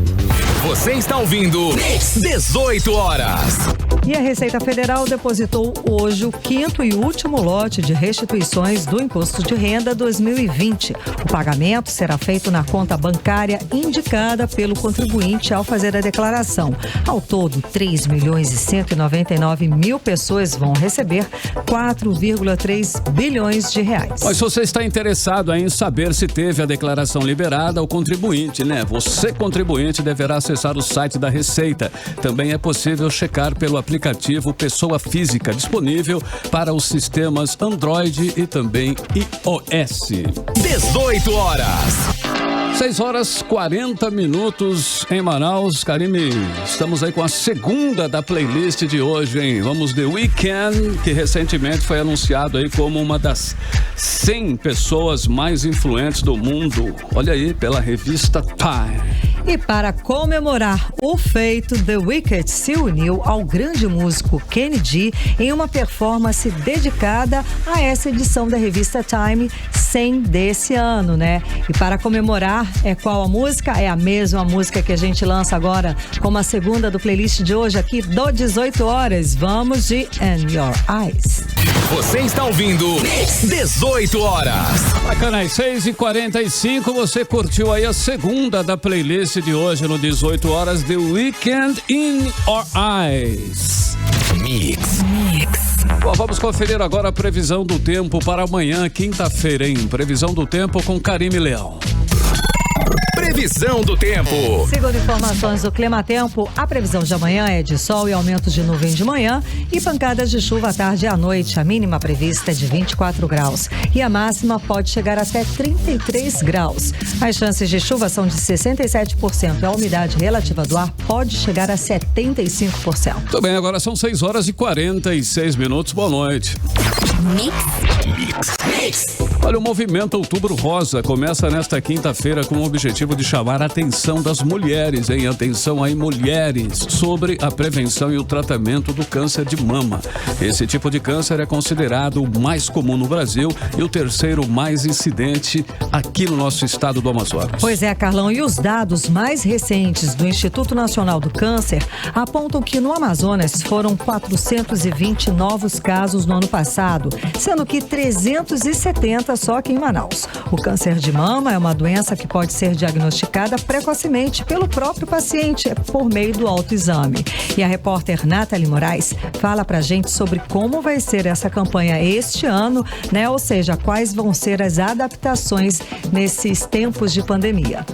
Você está ouvindo 18 horas. E a Receita Federal depositou hoje o 5º e último lote de restituições do Imposto de Renda 2020. O pagamento será feito na conta bancária indicada pelo contribuinte ao fazer a declaração. Ao todo, 3.199.000 pessoas vão receber 4,3 bilhões de reais. Mas se você está interessado em saber se teve a declaração liberada, o contribuinte, Você, contribuinte, deverá acessar o site da Receita. Também é possível checar pelo aplicativo Pessoa Física, disponível para os sistemas Android e também iOS. 18 horas. 6 horas 40 minutos em Manaus. Karime, estamos aí com a segunda da playlist de hoje, hein? Vamos The Weeknd, que recentemente foi anunciado aí como uma das 100 pessoas mais influentes do mundo. Olha aí, pela revista Time. E para comemorar o feito, The Weeknd se uniu ao grande músico Kenny G em uma performance dedicada a essa edição da revista Time 100 desse ano, E para comemorar, qual a música? É a mesma música que a gente lança agora como a segunda do playlist de hoje aqui do 18 horas. Vamos de In Your Eyes. Você está ouvindo 18 horas. Bacana, 6h45, você curtiu aí a segunda da playlist de hoje no 18 horas, The Weeknd In Your Eyes. Mix. Bom, vamos conferir agora a previsão do tempo para amanhã, quinta-feira, Previsão do tempo com Karime Leão. Previsão do tempo. Segundo informações do Climatempo, a previsão de amanhã é de sol e aumento de nuvem de manhã e pancadas de chuva à tarde e à noite. A mínima prevista é de 24 graus e a máxima pode chegar até 33 graus. As chances de chuva são de 67% e a umidade relativa do ar pode chegar a 75%. Tudo bem, agora são 6 horas e 46 minutos. Boa noite. Mix. Olha, o movimento Outubro Rosa começa nesta quinta-feira com o objetivo de chamar a atenção das mulheres, Atenção aí, mulheres, sobre a prevenção e o tratamento do câncer de mama. Esse tipo de câncer é considerado o mais comum no Brasil e o terceiro mais incidente aqui no nosso estado do Amazonas. Pois é, Carlão, e os dados mais recentes do Instituto Nacional do Câncer apontam que no Amazonas foram 420 novos casos no ano passado, sendo que 370 só aqui em Manaus. O câncer de mama é uma doença que pode ser diagnosticada precocemente pelo próprio paciente por meio do autoexame. E a repórter Nathalie Moraes fala pra gente sobre como vai ser essa campanha este ano, Ou seja, quais vão ser as adaptações nesses tempos de pandemia.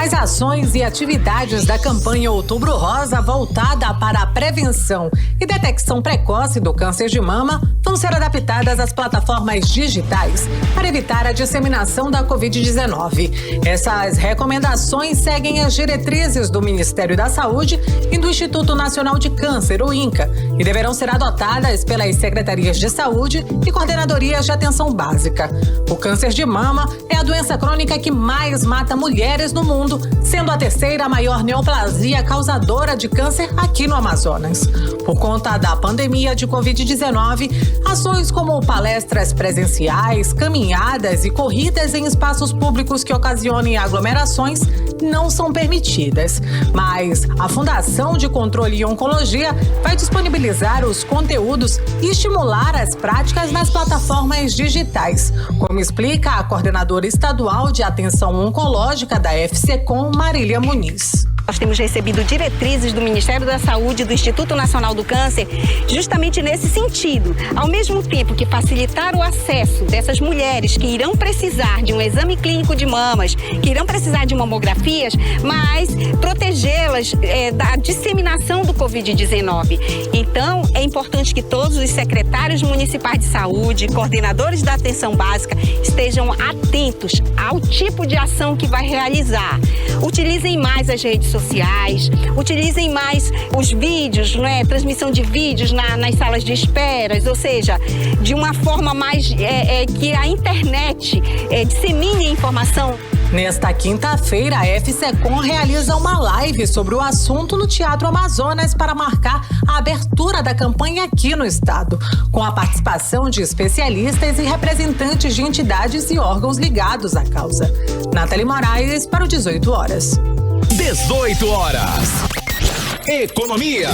As ações e atividades da campanha Outubro Rosa voltada para a prevenção e detecção precoce do câncer de mama vão ser adaptadas às plataformas digitais para evitar a disseminação da Covid-19. Essas recomendações seguem as diretrizes do Ministério da Saúde e do Instituto Nacional de Câncer, o INCA, e deverão ser adotadas pelas secretarias de saúde e coordenadorias de atenção básica. O câncer de mama é a doença crônica que mais mata mulheres no mundo, sendo a terceira maior neoplasia causadora de câncer aqui no Amazonas. Por conta da pandemia de Covid-19, ações como palestras presenciais, caminhadas e corridas em espaços públicos que ocasionem aglomerações não são permitidas. Mas a Fundação de Controle e Oncologia vai disponibilizar os conteúdos e estimular as práticas nas plataformas digitais, como explica a coordenadora estadual de atenção oncológica da FCCOM, Marília Muniz. Nós temos recebido diretrizes do Ministério da Saúde e do Instituto Nacional do Câncer justamente nesse sentido. Ao mesmo tempo que facilitar o acesso dessas mulheres que irão precisar de um exame clínico de mamas, que irão precisar de mamografias, mas protegê-las da disseminação do Covid-19. Então, é importante que todos os secretários municipais de saúde, coordenadores da atenção básica, estejam atentos ao tipo de ação que vai realizar. Utilizem mais as redes sociais, utilizem mais os vídeos, transmissão de vídeos nas salas de esperas, ou seja, de uma forma mais que a internet dissemine a informação. Nesta quinta-feira, a FCCOM realiza uma live sobre o assunto no Teatro Amazonas para marcar a abertura da campanha aqui no estado, com a participação de especialistas e representantes de entidades e órgãos ligados à causa. Nathalie Moraes para o 18 horas. 18 horas. Economia.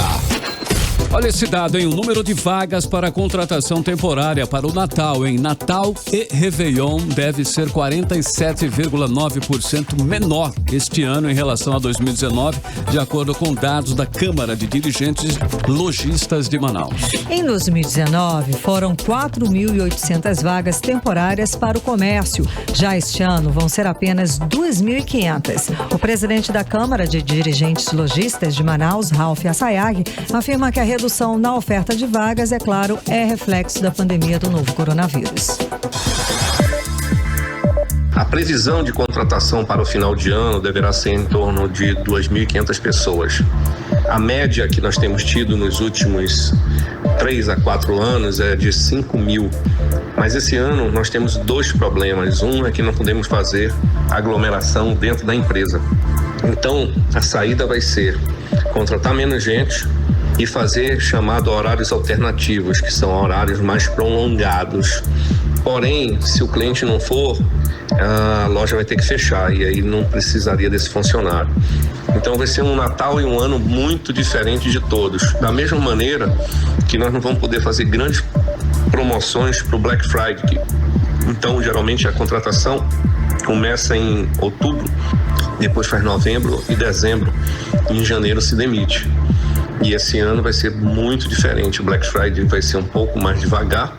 Olha esse dado, hein? O número de vagas para contratação temporária para o Natal, em Natal e Réveillon deve ser 47,9% menor este ano em relação a 2019, de acordo com dados da Câmara de Dirigentes Lojistas de Manaus. Em 2019, foram 4.800 vagas temporárias para o comércio. Já este ano, vão ser apenas 2.500. O presidente da Câmara de Dirigentes Lojistas de Manaus, Ralph Assayag, afirma que a redução na oferta de vagas, é claro, é reflexo da pandemia do novo coronavírus. A previsão de contratação para o final de ano deverá ser em torno de 2.500 pessoas. A média que nós temos tido nos últimos 3 a 4 anos é de 5.000. Mas esse ano nós temos dois problemas. Um é que não podemos fazer aglomeração dentro da empresa. Então, a saída vai ser contratar menos gente e fazer chamado horários alternativos, que são horários mais prolongados. Porém, se o cliente não for, a loja vai ter que fechar e aí não precisaria desse funcionário. Então vai ser um Natal e um ano muito diferente de todos. Da mesma maneira que nós não vamos poder fazer grandes promoções para o Black Friday. Então, geralmente a contratação começa em outubro, depois faz novembro e dezembro, e em janeiro se demite. E esse ano vai ser muito diferente. O Black Friday vai ser um pouco mais devagar.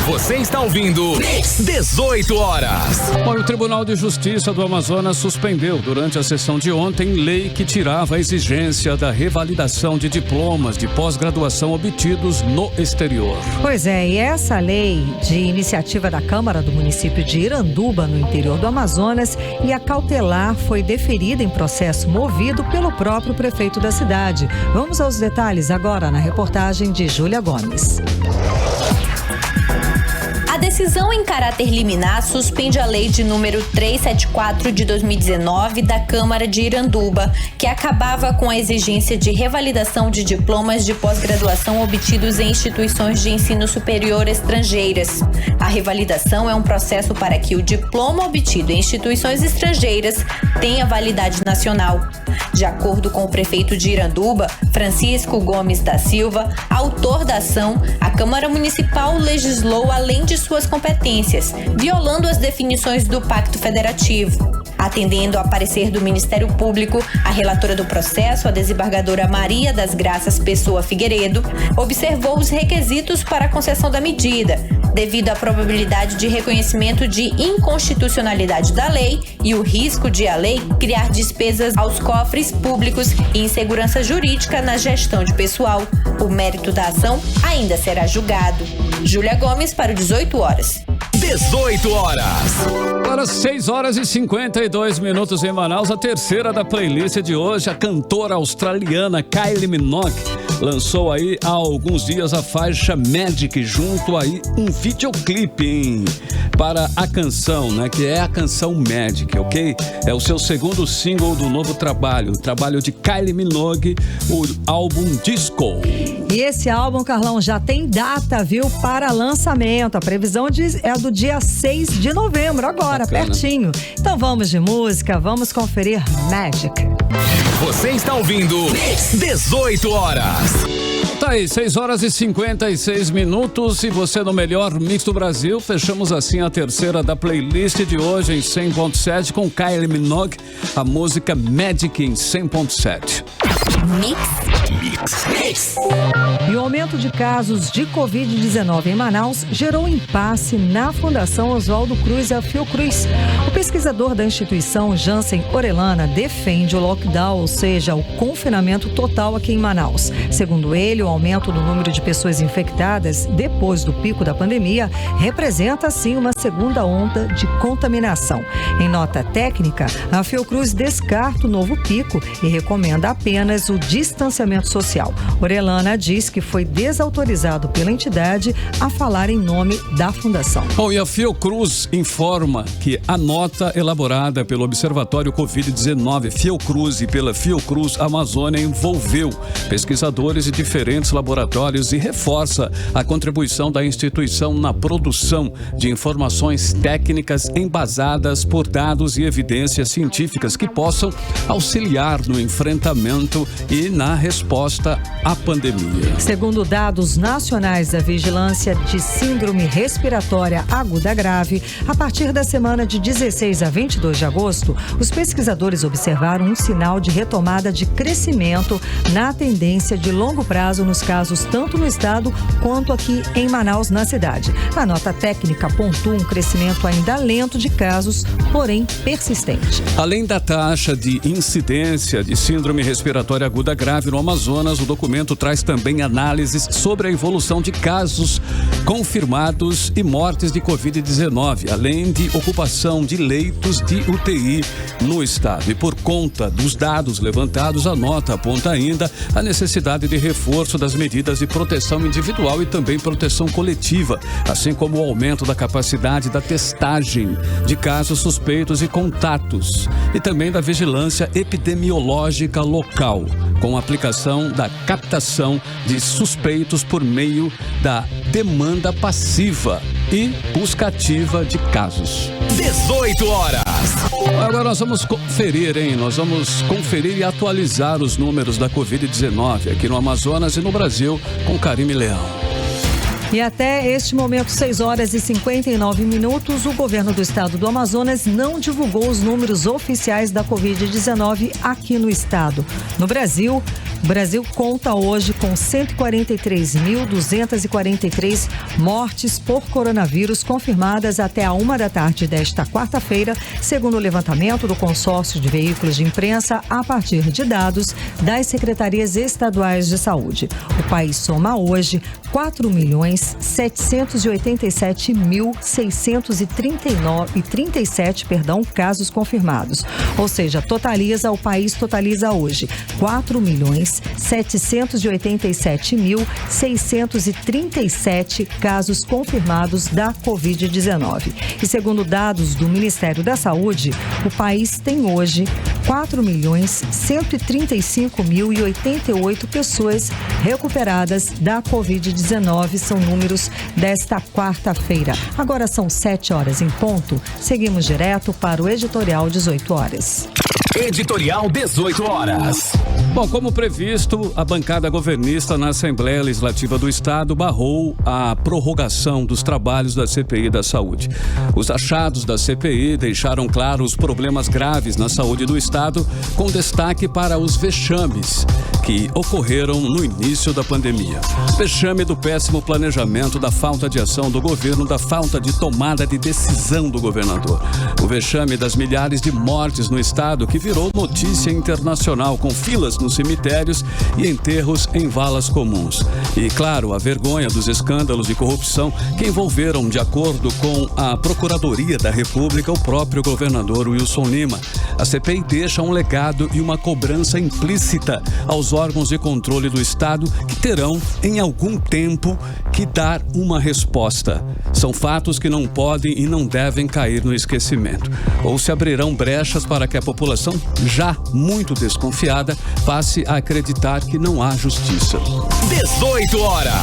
Você está ouvindo 18 horas. Bom, o Tribunal de Justiça do Amazonas suspendeu durante a sessão de ontem lei que tirava a exigência da revalidação de diplomas de pós-graduação obtidos no exterior. Pois é, e essa lei de iniciativa da Câmara do município de Iranduba, no interior do Amazonas, e a cautelar foi deferida em processo movido pelo próprio prefeito da cidade. Vamos aos detalhes agora na reportagem de Júlia Gomes. A decisão em caráter liminar suspende a lei de número 374 de 2019 da Câmara de Iranduba, que acabava com a exigência de revalidação de diplomas de pós-graduação obtidos em instituições de ensino superior estrangeiras. A revalidação é um processo para que o diploma obtido em instituições estrangeiras tenha validade nacional. De acordo com o prefeito de Iranduba, Francisco Gomes da Silva, autor da ação, a Câmara Municipal legislou além de suas competências, violando as definições do Pacto Federativo. Atendendo ao parecer do Ministério Público, a relatora do processo, a desembargadora Maria das Graças Pessoa Figueiredo, observou os requisitos para a concessão da medida, devido à probabilidade de reconhecimento de inconstitucionalidade da lei e o risco de a lei criar despesas aos cofres públicos e insegurança jurídica na gestão de pessoal. O mérito da ação ainda será julgado. Júlia Gomes para o 18 horas. 18 horas. Agora 6 horas e 52 minutos em Manaus, a terceira da playlist de hoje, a cantora australiana Kylie Minogue lançou aí há alguns dias a faixa Magic, junto aí um videoclipe, hein, para a canção, né, que é a canção Magic, ok? É o seu segundo single do novo trabalho de Kylie Minogue, o álbum Disco. E esse álbum, Carlão, já tem data, viu, para lançamento. A previsão é do dia 6 de novembro, agora, bacana, pertinho. Então vamos de música, vamos conferir Magic. Você está ouvindo 18 horas. Tá aí, 6 horas e 56 minutos e você no melhor mix do Brasil. Fechamos assim a terceira da playlist de hoje em 100.7 com Kylie Minogue, a música Magic em 100.7. Mix. E o aumento de casos de Covid-19 em Manaus gerou impasse na Fundação Oswaldo Cruz e a Fiocruz. O pesquisador da instituição, Jansen Orellana, defende o lockdown, ou seja, o confinamento total aqui em Manaus. Segundo ele, o aumento do número de pessoas infectadas depois do pico da pandemia representa, sim, uma segunda onda de contaminação. Em nota técnica, a Fiocruz descarta o novo pico e recomenda apenas o distanciamento social. Orellana diz que foi desautorizado pela entidade a falar em nome da fundação. Bom, e a Fiocruz informa que a nota elaborada pelo Observatório Covid-19 Fiocruz e pela Fiocruz Amazônia envolveu pesquisadores de diferentes laboratórios e reforça a contribuição da instituição na produção de informações técnicas embasadas por dados e evidências científicas que possam auxiliar no enfrentamento e na resposta à pandemia. Segundo dados nacionais da Vigilância de Síndrome Respiratória Aguda Grave, a partir da semana de 16 a 22 de agosto, os pesquisadores observaram um sinal de retomada de crescimento na tendência de longo prazo nos casos tanto no estado quanto aqui em Manaus, na cidade. A nota técnica pontua um crescimento ainda lento de casos, porém persistente. Além da taxa de incidência de síndrome respiratória aguda grave no Amazonas, o documento traz também análises sobre a evolução de casos confirmados e mortes de Covid-19, além de ocupação de leitos de UTI no estado. E por conta dos dados levantados, a nota aponta ainda a necessidade de reforço das medidas de proteção individual e também proteção coletiva, assim como o aumento da capacidade da testagem de casos suspeitos e contatos, e também da vigilância epidemiológica local, com a aplicação da captação de suspeitos por meio da demanda passiva e busca ativa de casos. 18 horas. Agora nós vamos conferir, hein? Nós vamos conferir e atualizar os números da Covid-19 aqui no Amazonas e no Brasil com Karime Leão. E até este momento, 6 horas e 59 minutos, o governo do estado do Amazonas não divulgou os números oficiais da Covid-19 aqui no estado. No Brasil, o Brasil conta hoje com 143.243 mortes por coronavírus confirmadas até a 1h desta quarta-feira, segundo o levantamento do consórcio de veículos de imprensa a partir de dados das secretarias estaduais de saúde. O país soma hoje 4.787.639 casos confirmados. Ou seja, o país totaliza hoje 4.787.637 casos confirmados da Covid-19. E segundo dados do Ministério da Saúde, o país tem hoje 4.135.088 pessoas recuperadas da Covid-19. São números desta quarta-feira. Agora são 7 horas em ponto. Seguimos direto para o editorial 18 horas. Editorial 18 horas. Bom, como previsto, a bancada governista na Assembleia Legislativa do Estado barrou a prorrogação dos trabalhos da CPI da Saúde. Os achados da CPI deixaram claro os problemas graves na saúde do Estado, com destaque para os vexames que ocorreram no início da pandemia. Vexame do péssimo planejamento, da falta de ação do governo, da falta de tomada de decisão do governador. O vexame das milhares de mortes no estado, que virou notícia internacional, com filas nos cemitérios e enterros em valas comuns. E, claro, a vergonha dos escândalos de corrupção que envolveram, de acordo com a Procuradoria da República, o próprio governador Wilson Lima. A CPI deixa um legado e uma cobrança implícita aos órgãos de controle do estado, que terão, em algum tempo, que dar uma resposta. São fatos que não podem e não devem cair no esquecimento. Ou se abrirão brechas para que a população, já muito desconfiada, passe a acreditar que não há justiça. 18 horas.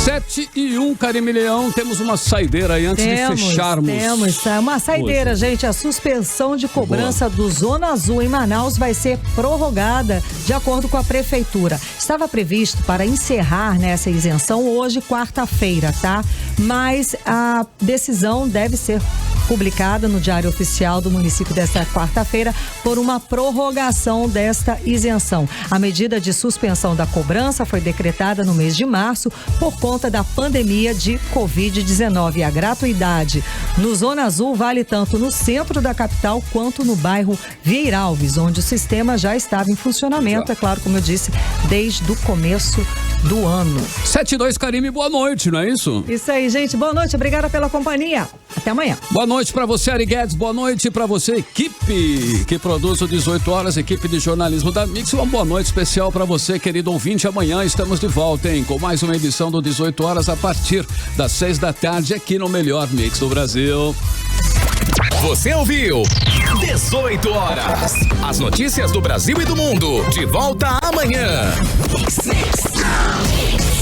7:01, Karime Leão. Temos uma saideira aí antes de fecharmos. Temos uma saideira, hoje. Gente. A suspensão de cobrança do Zona Azul em Manaus vai ser prorrogada, de acordo com a prefeitura. Estava previsto para encerrar nessa isenção hoje, quarta-feira, tá? Mas a decisão deve ser publicada no Diário Oficial do município desta quarta-feira por uma prorrogação desta isenção. A medida de suspensão da cobrança foi decretada no mês de março por conta da pandemia de Covid-19. A gratuidade no Zona Azul vale tanto no centro da capital quanto no bairro Vieira Alves, onde o sistema já estava em funcionamento, é claro, como eu disse, desde o começo do ano. 7:02, Karime, boa noite, não é isso? Isso aí, gente. Boa noite, obrigada pela companhia. Até amanhã. Boa noite para você, Ari Guedes. Boa noite para você, equipe que produz o 18 horas, equipe de jornalismo da Mix. Uma boa noite especial para você, querido ouvinte. Amanhã estamos de volta, hein? Com mais uma edição do 18 horas a partir das 6 da tarde aqui no melhor Mix do Brasil. Você ouviu 18 horas. As notícias do Brasil e do mundo. De volta amanhã. Mix.